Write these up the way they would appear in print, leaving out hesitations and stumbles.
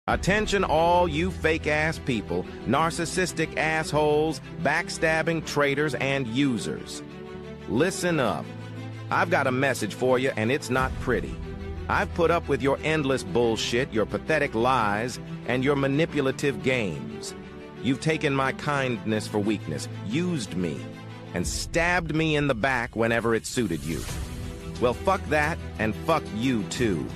Attention all you fake-ass people, narcissistic assholes, backstabbing traitors, and users. Listen up. I've got a message for you, and it's not pretty. I've put up with your endless bullshit, your pathetic lies, and your manipulative games. You've taken my kindness for weakness, used me, and stabbed me in the back whenever it suited you. Well, fuck that, and fuck you too.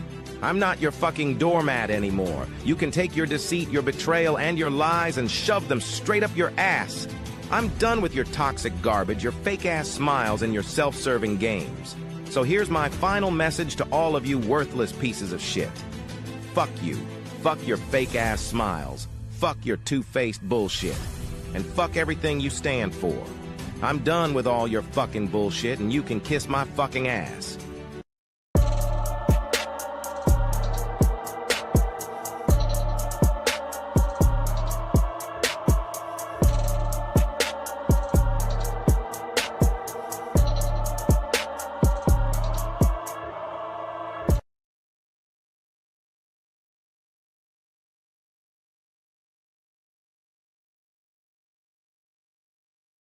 I'm not your fucking doormat anymore. You can take your deceit, your betrayal, and your lies and shove them straight up your ass. I'm done with your toxic garbage, your fake-ass smiles, and your self-serving games. So here's my final message to all of you worthless pieces of shit. Fuck you. Fuck your fake-ass smiles. Fuck your two-faced bullshit. And fuck everything you stand for. I'm done with all your fucking bullshit, and you can kiss my fucking ass.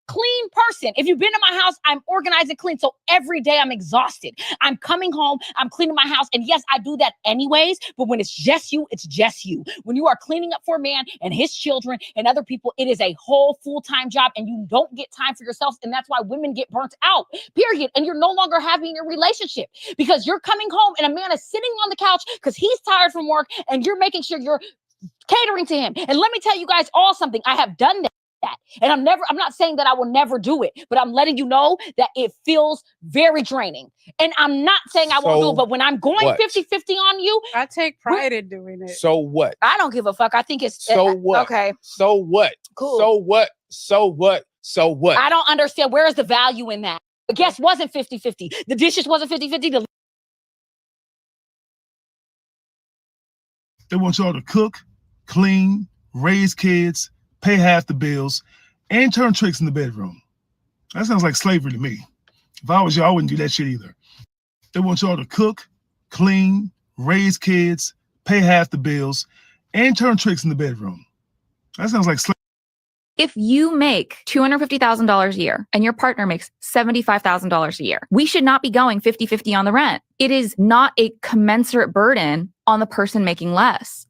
Clean person. If you've been to my house, I'm organized and clean. So every day I'm exhausted. I'm coming home, I'm cleaning my house. And yes, I do that anyways. But when it's just you, it's just you. When you are cleaning up for a man and his children and other people, it is a whole full-time job and you don't get time for yourself. And that's why women get burnt out, period. And you're no longer having a relationship because you're coming home and a man is sitting on the couch because he's tired from work and you're making sure you're catering to him. And let me tell you guys all something. I have done that. And I'm not saying that I will never do it, but I'm letting you know that it feels very draining. And I'm not saying I won't do it, but when I'm going 50-50 on you, I take pride in doing it. So what? I don't give a fuck. I think it's so what? Okay. So what? Cool. So what? So what? So what? I don't understand. Where is the value in that? The guest wasn't 50-50. The dishes wasn't 50-50. They want y'all to cook, clean, raise kids, pay half the bills, and turn tricks in the bedroom. That sounds like slavery to me. If I was y'all, I wouldn't do that shit either. They want y'all to cook, clean, raise kids, pay half the bills, and turn tricks in the bedroom. That sounds like slavery. If you make $250,000 a year and your partner makes $75,000 a year, we should not be going 50-50 on the rent. It is not a commensurate burden on the person making less.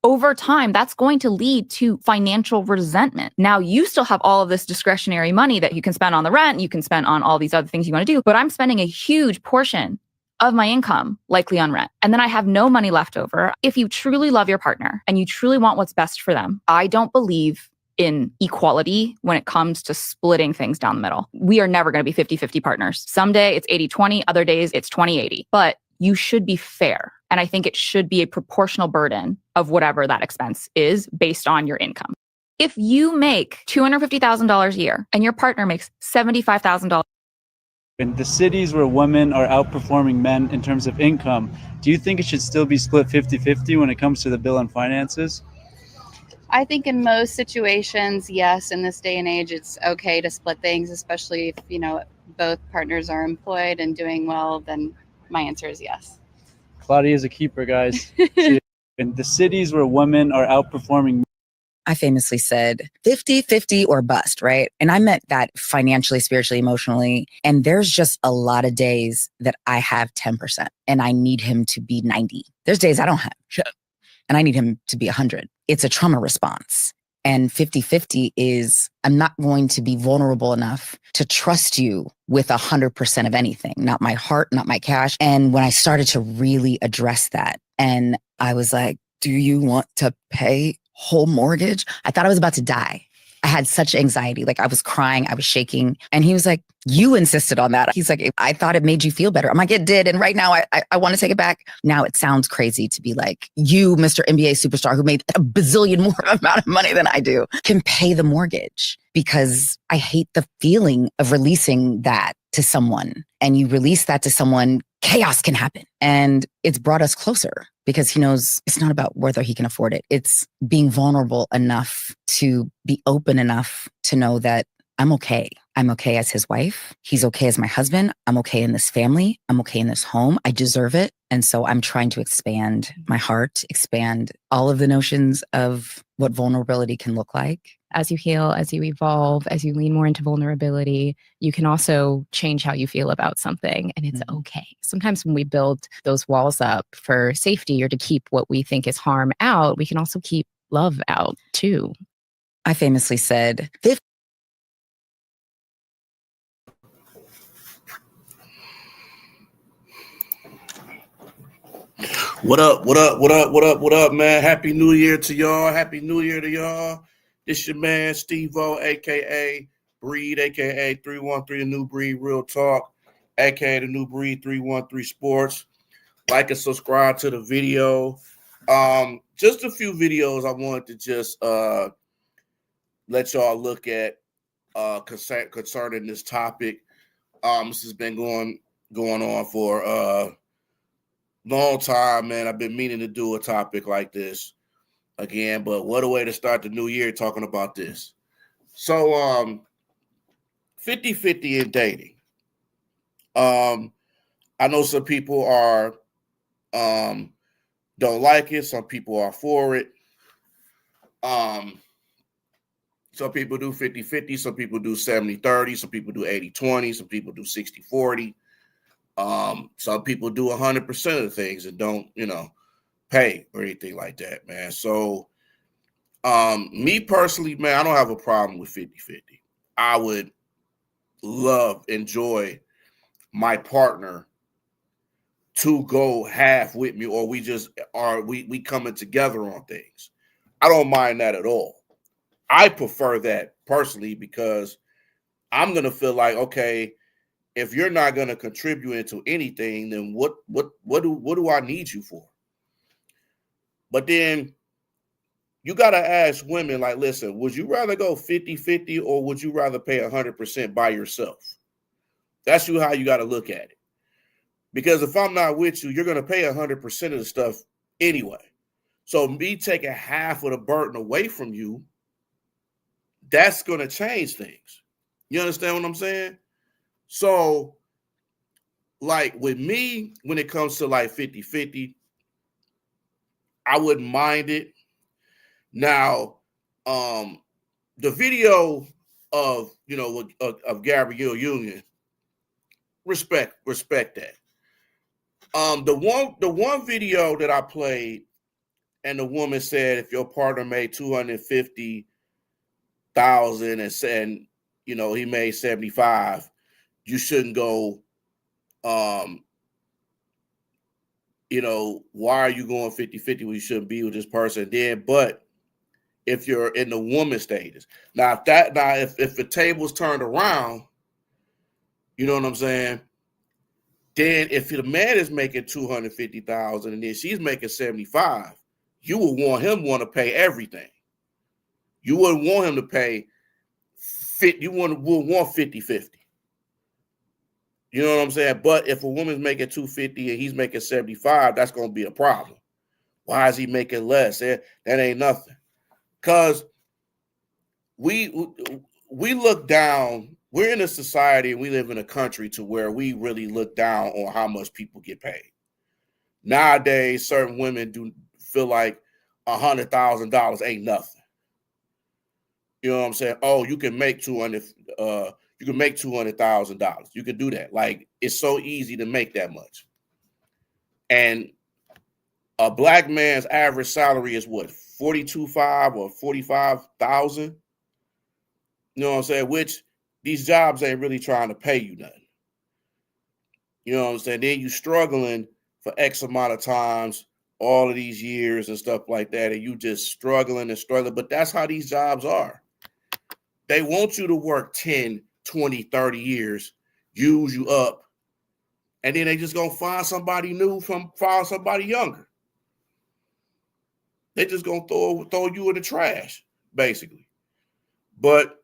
Over time, that's going to lead to financial resentment. Now, you still have all of this discretionary money that you can spend on the rent, you can spend on all these other things you want to do, but I'm spending a huge portion of my income likely on rent. And then I have no money left over. If you truly love your partner and you truly want what's best for them, I don't believe in equality when it comes to splitting things down the middle. We are never going to be 50-50 partners. Someday it's 80-20, other days it's 20-80. But you should be fair. And I think it should be a proportional burden of whatever that expense is based on your income. If you make $250,000 a year and your partner makes $75,000. In the cities where women are outperforming men in terms of income, do you think it should still be split 50-50 when it comes to the bill and finances? I think in most situations, yes, in this day and age, it's okay to split things, especially if, both partners are employed and doing well, then my answer is yes. Claudia is a keeper, guys. In the cities where women are outperforming. I famously said 50-50 or bust, right? And I meant that financially, spiritually, emotionally. And there's just a lot of days that I have 10% and I need him to be 90. There's days I don't have shit and I need him to be 100. It's a trauma response. And 50-50 is, I'm not going to be vulnerable enough to trust you with 100% of anything, not my heart, not my cash. And when I started to really address that, and I was like, do you want to pay whole mortgage? I thought I was about to die. I had such anxiety. Like I was crying, I was shaking. And he was like, you insisted on that. He's like, I thought it made you feel better. I'm like, it did. And right now I want to take it back. Now it sounds crazy to be like, you, Mr. NBA superstar who made a bazillion more amount of money than I do, can pay the mortgage, because I hate the feeling of releasing that to someone. And you release that to someone, chaos can happen. And it's brought us closer because he knows it's not about whether he can afford it. It's being vulnerable enough to be open enough to know that I'm okay. I'm okay as his wife. He's okay as my husband. I'm okay in this family. I'm okay in this home. I deserve it. And so I'm trying to expand my heart, expand all of the notions of what vulnerability can look like. As you heal, as you evolve, as you lean more into vulnerability, you can also change how you feel about something, and it's okay. Sometimes when we build those walls up for safety or to keep what we think is harm out, we can also keep love out too. I famously said, What up, what up, what up, what up, what up, man? Happy New Year to y'all. Happy New Year to y'all. This your man, Steve-O, a.k.a. Breed, a.k.a. 313 The New Breed Real Talk, a.k.a. The New Breed 313 Sports. Like and subscribe to the video. Just a few videos I wanted to just let y'all look at concerning this topic. This has been going on for long time, man. I've been meaning to do a topic like this again, but what a way to start the new year talking about this. So 50-50 in dating. I know some people are don't like it, some people are for it. Some people do 50-50, some people do 70-30, some people do 80-20, some people do 60-40. Some people do 100% of the things and don't, pay or anything like that, man. So, me personally, man, I don't have a problem with 50-50. I would enjoy my partner to go half with me, or we coming together on things. I don't mind that at all. I prefer that personally because I'm going to feel like, okay, if you're not going to contribute into anything, then what do I need you for? But then you got to ask women, like, listen, would you rather go 50-50 or would you rather pay 100% by yourself? That's how you got to look at it. Because if I'm not with you, you're going to pay 100% of the stuff anyway. So me taking half of the burden away from you, that's going to change things. You understand what I'm saying? So, like with me, when it comes to like 50-50, I wouldn't mind it. Now, the video of of Gabrielle Union, respect that. The one video that I played, and the woman said if your partner made $250,000 and said, he made 75, you shouldn't go. Why are you going 50-50 when you shouldn't be with this person? Then, but if you're in the woman status, if the table's turned around, you know what I'm saying? Then if the man is making $250,000 and then she's making 75, you would want to pay everything. You wouldn't want him to pay 50. You would want 50-50. You know what I'm saying? But if a woman's making $250 and he's making 75, that's going to be a problem. Why is he making less? That ain't nothing. Because we look down. We're in a society and we live in a country to where we really look down on how much people get paid. Nowadays, certain women do feel like $100,000 ain't nothing. You know what I'm saying? Oh, you can make $200,000. You can do that. Like, it's so easy to make that much. And a black man's average salary is what, $42,500 or $45,000? You know what I'm saying? Which these jobs ain't really trying to pay you nothing. You know what I'm saying? Then you struggling for X amount of times, all of these years and stuff like that, and you just struggling. But that's how these jobs are. They want you to work 10, 20, 30 years, use you up, and then they just gonna find somebody new find somebody younger. They just gonna throw you in the trash, basically. But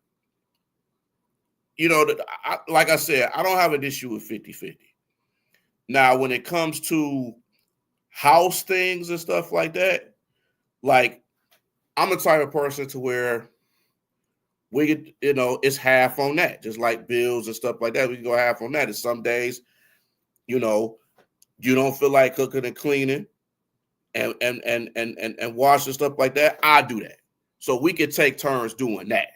like I said, I don't have an issue with 50-50. Now, when it comes to house things and stuff like that, like, I'm the type of person to where we could, you know, it's half on that, just like bills and stuff like that. We can go half on that. And some days, you know, you don't feel like cooking and cleaning and washing stuff like that. I do that. So we could take turns doing that.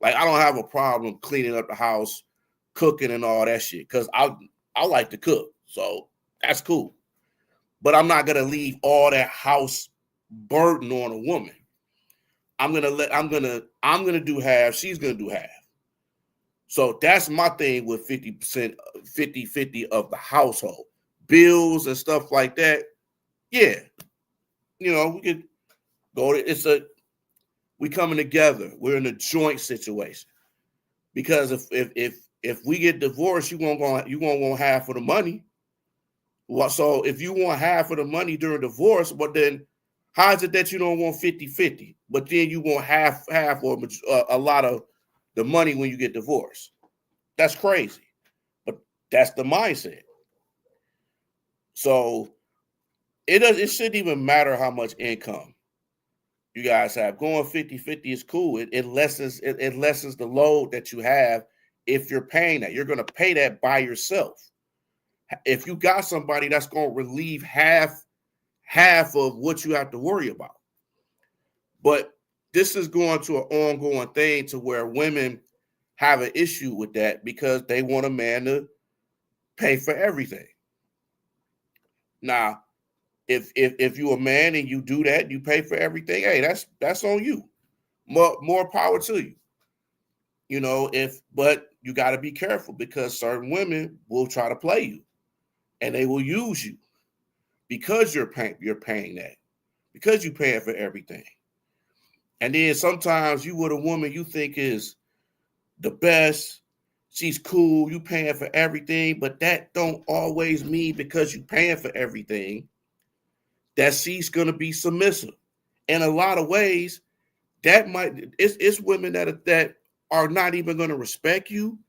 Like, I don't have a problem cleaning up the house, cooking and all that shit, because I like to cook. So that's cool. But I'm not gonna leave all that house burden on a woman. I'm gonna do half, she's gonna do half. So that's my thing with 50%, 50-50 of the household. Bills and stuff like that. Yeah. You know, we could go to we coming together. We're in a joint situation. Because if we get divorced, you gonna want half of the money. Well, so if you want half of the money during divorce, but then how is it that you don't want 50-50, but then you want half or a lot of the money when you get divorced? That's crazy. But that's the mindset. So it shouldn't even matter how much income you guys have. Going 50-50 is cool. It lessens the load that you have if you're paying that. You're going to pay that by yourself. If you got somebody that's going to relieve half of what you have to worry about. But this is going to an ongoing thing to where women have an issue with that because they want a man to pay for everything. Now, if you're a man and you do that, you pay for everything, hey, that's on you. More power to you. You know, but you got to be careful because certain women will try to play you and they will use you because you're paying that, because you're paying for everything. And then sometimes you with a woman you think is the best, she's cool, you paying for everything, but that don't always mean because you paying for everything that she's going to be submissive. In a lot of ways, it's women that are not even going to respect you.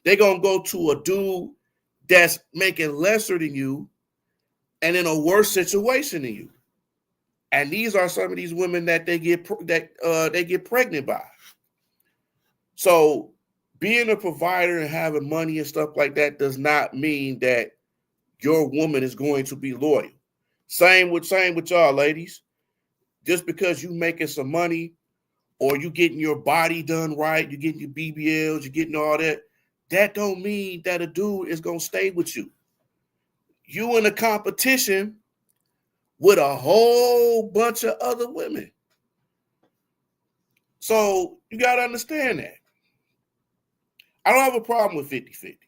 They're going to go to a dude that's making lesser than you and in a worse situation than you. And these are some of these women that they get pregnant by. So being a provider and having money and stuff like that does not mean that your woman is going to be loyal. Same with y'all ladies. Just because you making some money or you getting your body done right, you getting your BBLs, you getting all that, that don't mean that a dude is going to stay with you. You in a competition with a whole bunch of other women. So you got to understand that. I don't have a problem with 50-50.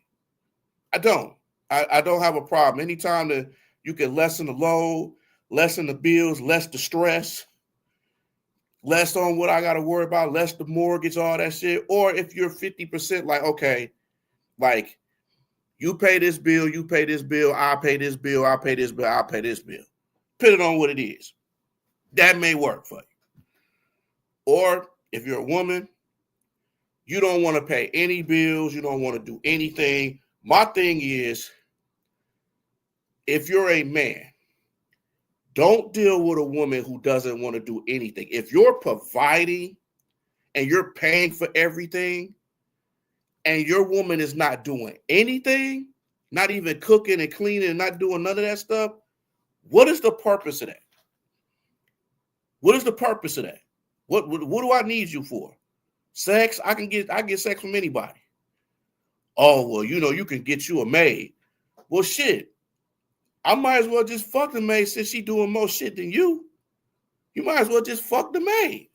I don't. I don't have a problem. Anytime that you can lessen the load, lessen the bills, less the stress, less on what I got to worry about, less the mortgage, all that shit. Or if you're 50%, like, okay, like you pay this bill, I pay this bill, I pay this bill, I pay this bill. Depending on what it is. That may work for you. Or if you're a woman, you don't want to pay any bills, you don't want to do anything. My thing is, if you're a man, don't deal with a woman who doesn't want to do anything. If you're providing and you're paying for everything and your woman is not doing anything, not even cooking and cleaning and not doing none of that stuff, what is the purpose of that? What is the purpose of that? What do I need you for? Sex? I get sex from anybody. Oh, well, you know, you can get you a maid. Well, shit. I might as well just fuck the maid since she doing more shit than you. You might as well just fuck the maid.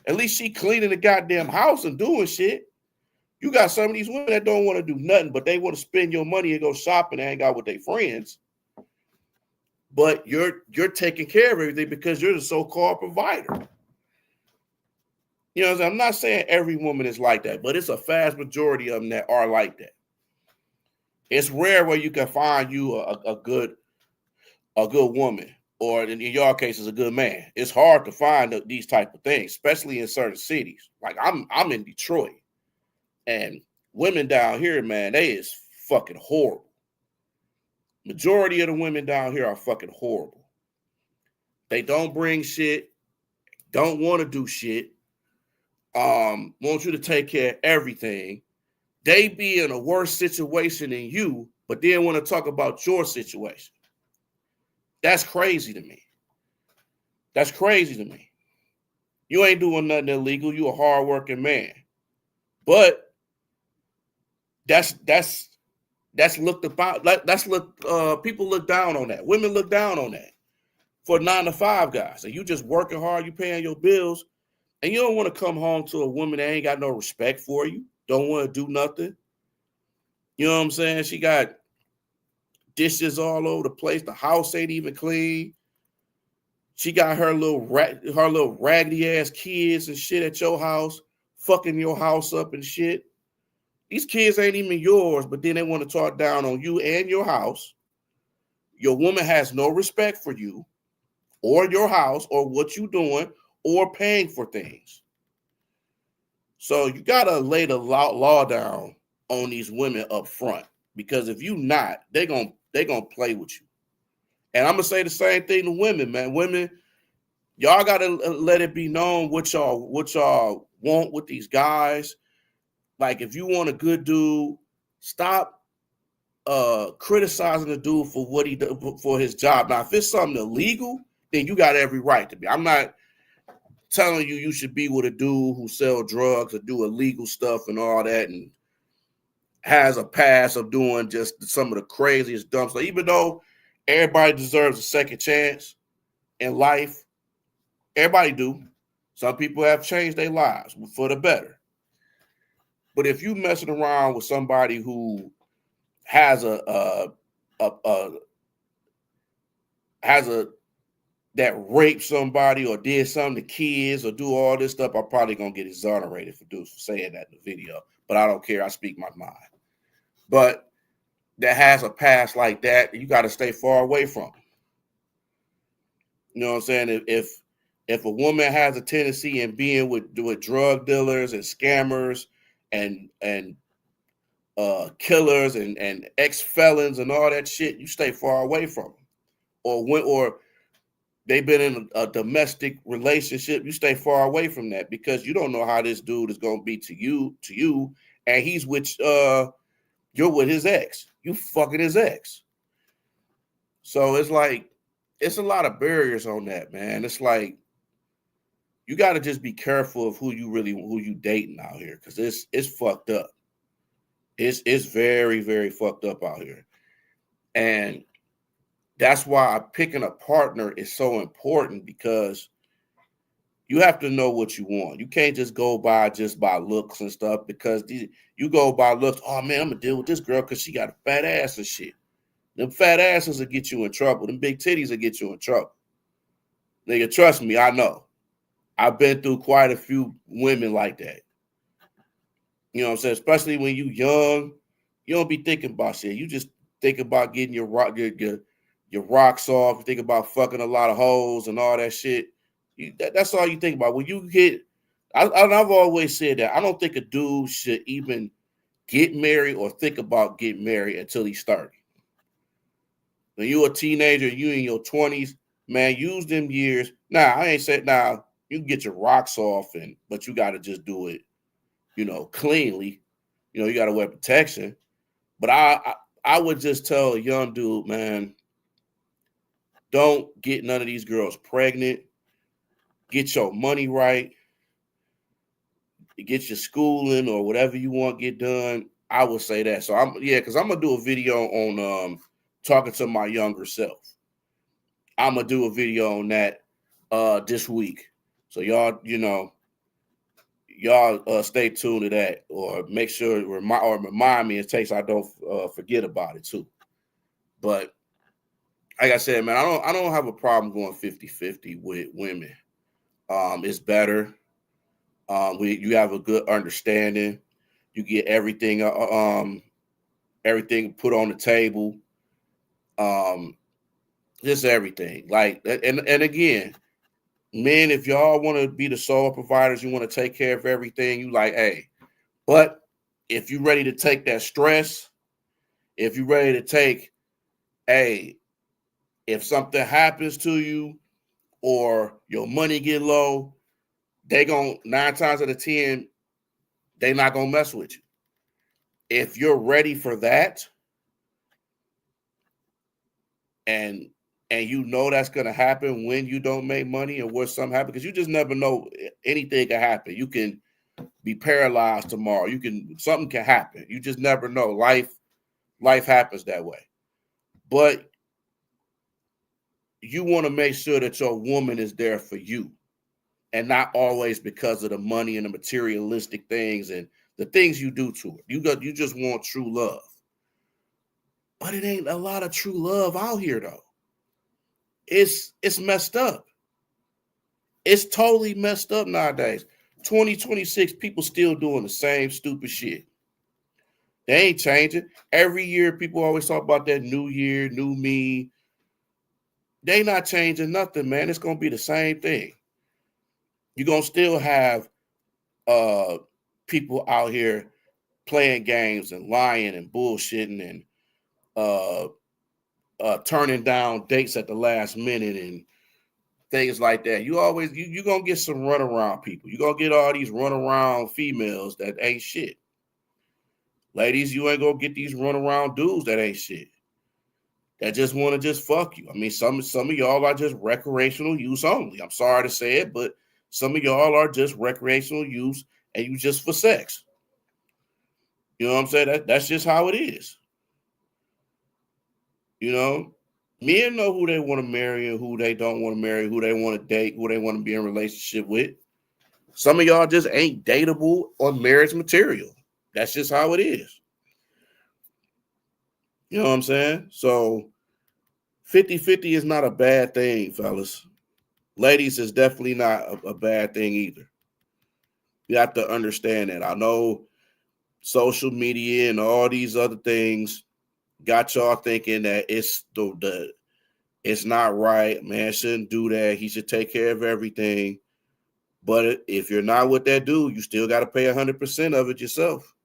At least she cleaning the goddamn house and doing shit. You got some of these women that don't want to do nothing, but they want to spend your money and go shopping and hang out with their friends. But you're taking care of everything because you're the so-called provider. You know, I'm not saying every woman is like that, but it's a vast majority of them that are like that. It's rare where you can find you a good woman, or in your case, is a good man. It's hard to find these type of things, especially in certain cities. Like I'm in Detroit, and women down here, man, they is fucking horrible. Majority of the women down here are fucking horrible. They don't bring shit, don't want to do shit. want you to take care of everything. They be in a worse situation than you, but then want to talk about your situation. That's crazy to me. That's crazy to me. You ain't doing nothing illegal. You a hardworking man. But that's looked about. People look down on that. Women look down on that for 9 to 5 guys. And you just working hard, you paying your bills, and you don't want to come home to a woman that ain't got no respect for you, don't want to do nothing. You know what I'm saying? She got dishes all over the place. The house ain't even clean. She got her little raggedy ass kids and shit at your house, fucking your house up and shit. These kids ain't even yours, but then they want to talk down on you and your house. Your woman has no respect for you or your house or what you doing or paying for things. So you got to lay the law down on these women up front, because if you not, they're going to play with you. And I'm going to say the same thing to women, man. Women, y'all got to let it be known what y'all want with these guys. Like, if you want a good dude, stop criticizing the dude for what he does for his job. Now, if it's something illegal, then you got every right to be. I'm not telling you should be with a dude who sell drugs or do illegal stuff and all that and has a past of doing just some of the craziest dumb stuff. Even though everybody deserves a second chance in life, everybody do. Some people have changed their lives for the better. But if you messing around with somebody who has that raped somebody or did something to kids or do all this stuff, I'm probably gonna get exonerated for saying that in the video. But I don't care. I speak my mind. But that has a past like that, you got to stay far away from. You know what I'm saying? If a woman has a tendency in being with drug dealers and scammers and killers and ex-felons and all that shit, you stay far away from them. Or they've been in a domestic relationship, you stay far away from that, because you don't know how this dude is going to be to you, and he's with you're with his ex. You fucking his ex. So it's like, it's a lot of barriers on that, man. It's like, you got to just be careful of who you dating out here, because it's fucked up. It's very, very fucked up out here. And that's why picking a partner is so important, because you have to know what you want. You can't just go by looks and stuff, because you go by looks. Oh man, I'm gonna deal with this girl because she got a fat ass and shit. Them fat asses will get you in trouble. Them big titties will get you in trouble. Nigga, trust me, I know. I've been through quite a few women like that. You know what I'm saying? Especially when you young, you don't be thinking about shit. You just think about getting your rocks off. You think about fucking a lot of hoes and all that shit. That's all you think about. When you get, I've always said that I don't think a dude should even get married or think about getting married until he's 30. When you're a teenager, you in your 20s, man, use them years. Now, I ain't saying now you can get your rocks off, but you got to just do it, cleanly. You got to wear protection. But I would just tell a young dude, man, don't get none of these girls pregnant. Get your money right. Get your schooling or whatever you want get done. I would say that. So because I'm gonna do a video on talking to my younger self. I'm gonna do a video on that this week. So y'all stay tuned to that, or make sure remind me in case I don't forget about it too. But like I said, man, I don't have a problem going 50-50 with women. It's better. You have a good understanding. You get everything put on the table. Just everything. Like, and again, men, if y'all want to be the sole providers, you want to take care of everything, you like, hey. But if you're ready to take that stress, if you're ready to take, hey, if something happens to you or your money get low, they gonna 9 times out of 10, they not gonna mess with you. If you're ready for that, and you know that's gonna happen when you don't make money and what something happen, because you just never know, anything can happen. You can be paralyzed tomorrow. Something can happen. You just never know. Life happens that way. But you want to make sure that your woman is there for you, and not always because of the money and the materialistic things and the things you do to her. You just want true love. But it ain't a lot of true love out here, though. It's messed up. It's totally messed up nowadays. 2026, people still doing the same stupid shit. They ain't changing. Every year, people always talk about that new year, new me. They not changing nothing, man. It's going to be the same thing. You're going to still have people out here playing games and lying and bullshitting and turning down dates at the last minute and things like that. You're going to get some runaround people. You're going to get all these runaround females that ain't shit. Ladies, you ain't going to get these runaround dudes that ain't shit, that just want to just fuck you. I mean, some of y'all are just recreational use only. I'm sorry to say it, but some of y'all are just recreational use and you just for sex. You know what I'm saying? That's just how it is. You know, men know who they want to marry and who they don't want to marry, who they want to date, who they want to be in a relationship with. Some of y'all just ain't dateable or marriage material. That's just how it is. You know what I'm saying? So 50-50 is not a bad thing, fellas. Ladies, is definitely not a bad thing either. You have to understand that. I know social media and all these other things got y'all thinking that it's not right. Man shouldn't do that. He should take care of everything. But if you're not with that dude, you still got to pay 100% of it yourself.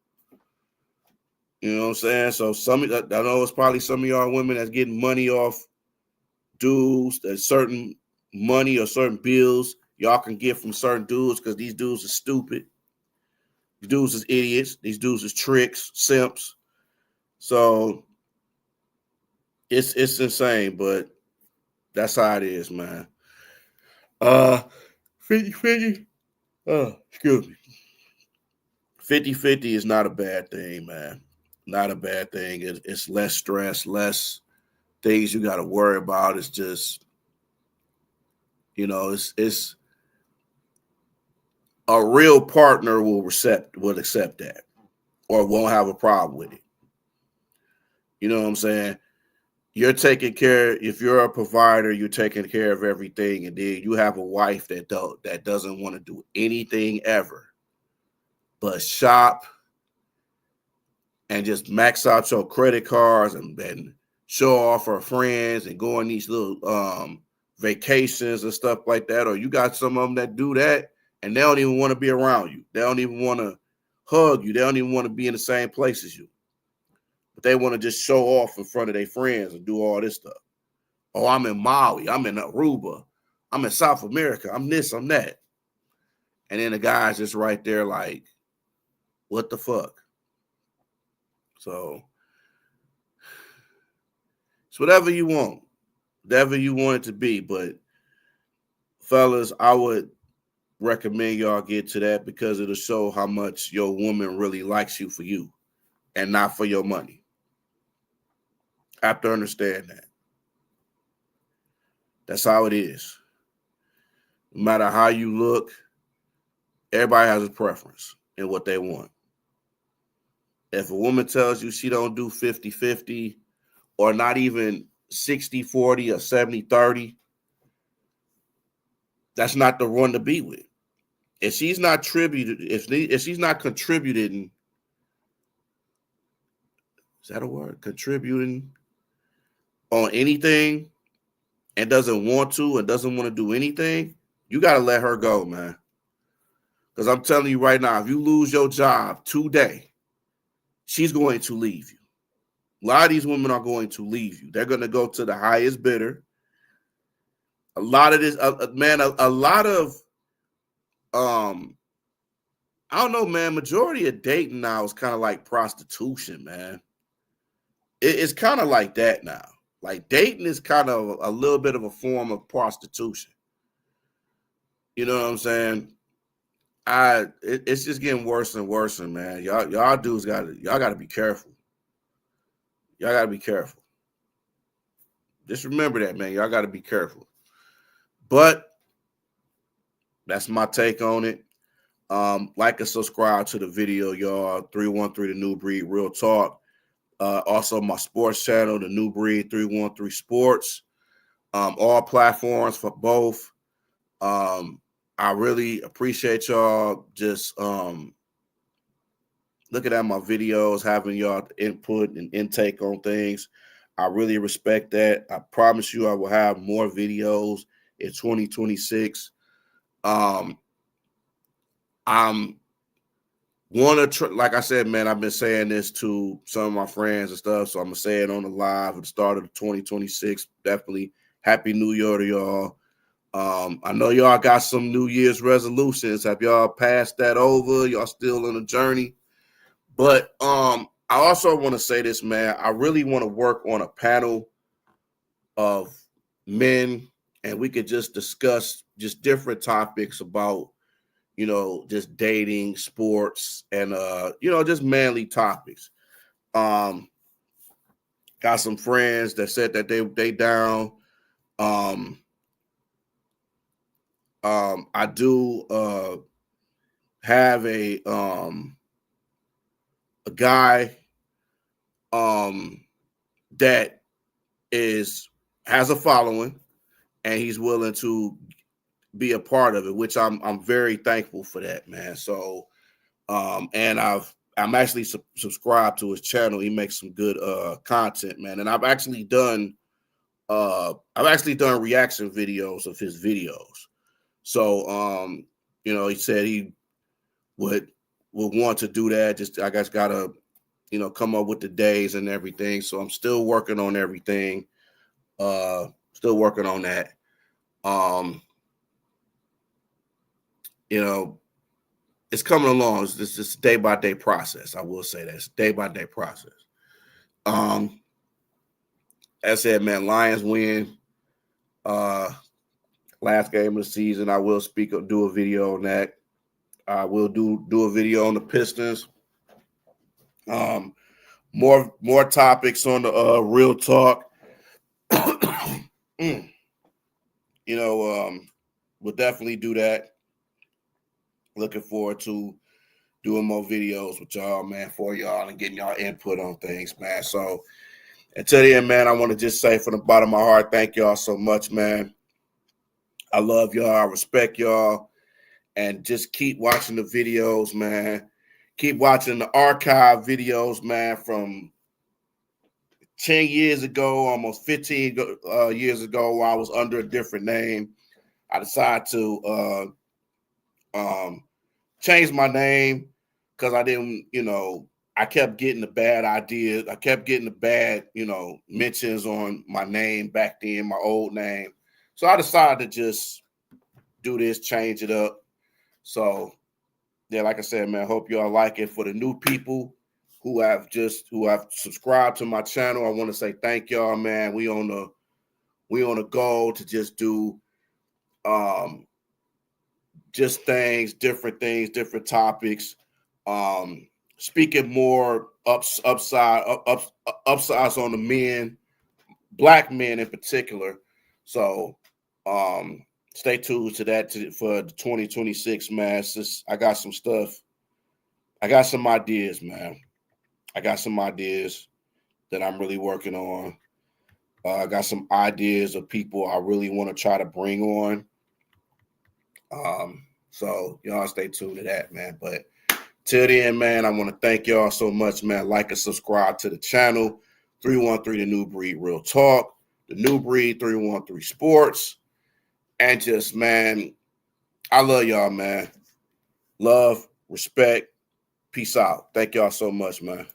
You know what I'm saying? So I know it's probably some of y'all women that's getting money off dudes, that certain money or certain bills y'all can get from certain dudes because these dudes are stupid. These dudes is idiots. These dudes is tricks, simps. So it's insane, but that's how it is, man. 50-50. Excuse me. 50-50 is not a bad thing, man. Not a bad thing. It's less stress, less things you got to worry about. It's just, you know, it's a real partner will accept that or won't have a problem with it. You know what I'm saying? You're taking care, if you're a provider, you're taking care of everything, and then you have a wife that doesn't want to do anything ever but shop and just max out your credit cards and show off her friends and go on these little vacations and stuff like that. Or you got some of them that do that and they don't even want to be around you. They don't even want to hug you. They don't even want to be in the same place as you. But they want to just show off in front of their friends and do all this stuff. Oh, I'm in Maui. I'm in Aruba. I'm in South America. I'm this, I'm that. And then the guy's just right there like, what the fuck? So it's whatever you want it to be. But fellas, I would recommend y'all get to that because it'll show how much your woman really likes you for you and not for your money. I have to understand that. That's how it is. No matter how you look, everybody has a preference in what they want. If a woman tells you she don't do 50-50 or not even 60-40 or 70-30, that's not the one to be with. If she's not if she's not contributing, is that a word? Contributing on anything and doesn't want to and doesn't want to do anything, you got to let her go, man. Because I'm telling you right now, if you lose your job today, she's going to leave you. A lot of these women are going to leave you. They're going to go to the highest bidder. A lot of this, man, a lot of I don't know, man. Majority of dating now is kind of like prostitution, man. It's kind of like that now. Like dating is kind of a little bit of a form of prostitution. You know what I'm saying? It's just getting worse and worse, man. Y'all dudes gotta be careful. Y'all gotta be careful. Just remember that, man. Y'all gotta be careful. But that's my take on it. Like and subscribe to the video, y'all. 313 The New Breed Real Talk. Also my sports channel, The New Breed 313 Sports. All platforms for both. I really appreciate y'all just looking at my videos, having y'all input and intake on things. I really respect that. I promise you I will have more videos in 2026. I'm like I said, man, I've been saying this to some of my friends and stuff, so I'm gonna say it on the live at the start of 2026. Definitely Happy New Year to y'all. I know y'all got some New Year's resolutions. Have y'all passed that over? Y'all still on a journey? But I also want to say this, man. I really want to work on a panel of men, and we could just discuss just different topics about, you know, just dating, sports, and you know, just manly topics. Got some friends that said that they down. I do have a guy that has a following, and he's willing to be a part of it, which I'm very thankful for that, man. So and I'm actually subscribed to his channel. He makes some good content, man. And I've actually done reaction videos of his videos. So you know, he said he would want to do that. Just I guess gotta, you know, come up with the days and everything. So I'm still working on everything. Still working on that. You know, it's coming along. It's just day by day process. I will say that it's day by day process. As I said, man, Lions win. Last game of the season. I will do a video on that. I will do a video on the Pistons. More topics on the Real Talk. You know, we'll definitely do that. Looking forward to doing more videos with y'all, man, for y'all and getting y'all input on things, man. So until the end, man, I want to just say from the bottom of my heart, thank y'all so much, man. I love y'all. I respect y'all. And just keep watching the videos, man. Keep watching the archive videos, man, from 10 years ago, almost 15 years ago, while I was under a different name. I decided to change my name because I didn't, you know, I kept getting the bad ideas. I kept getting the bad, you know, mentions on my name back then, my old name. So I decided to just do this, change it up. So, yeah, like I said, man, hope y'all like it. For the new people who have subscribed to my channel, I want to say thank y'all, man. We on a goal to just do just different topics. Speaking more upsides on the men, black men in particular. So stay tuned to that for the 2026, man. I got some stuff. I got some ideas, man. I got some ideas that I'm really working on. I got some ideas of people I really want to try to bring on. So y'all stay tuned to that, man. But till then, man, I want to thank y'all so much, man. Like and subscribe to the channel. 313 The New Breed Real Talk. The New Breed 313 Sports. And just, man, I love y'all, man. Love, respect, peace out. Thank y'all so much, man.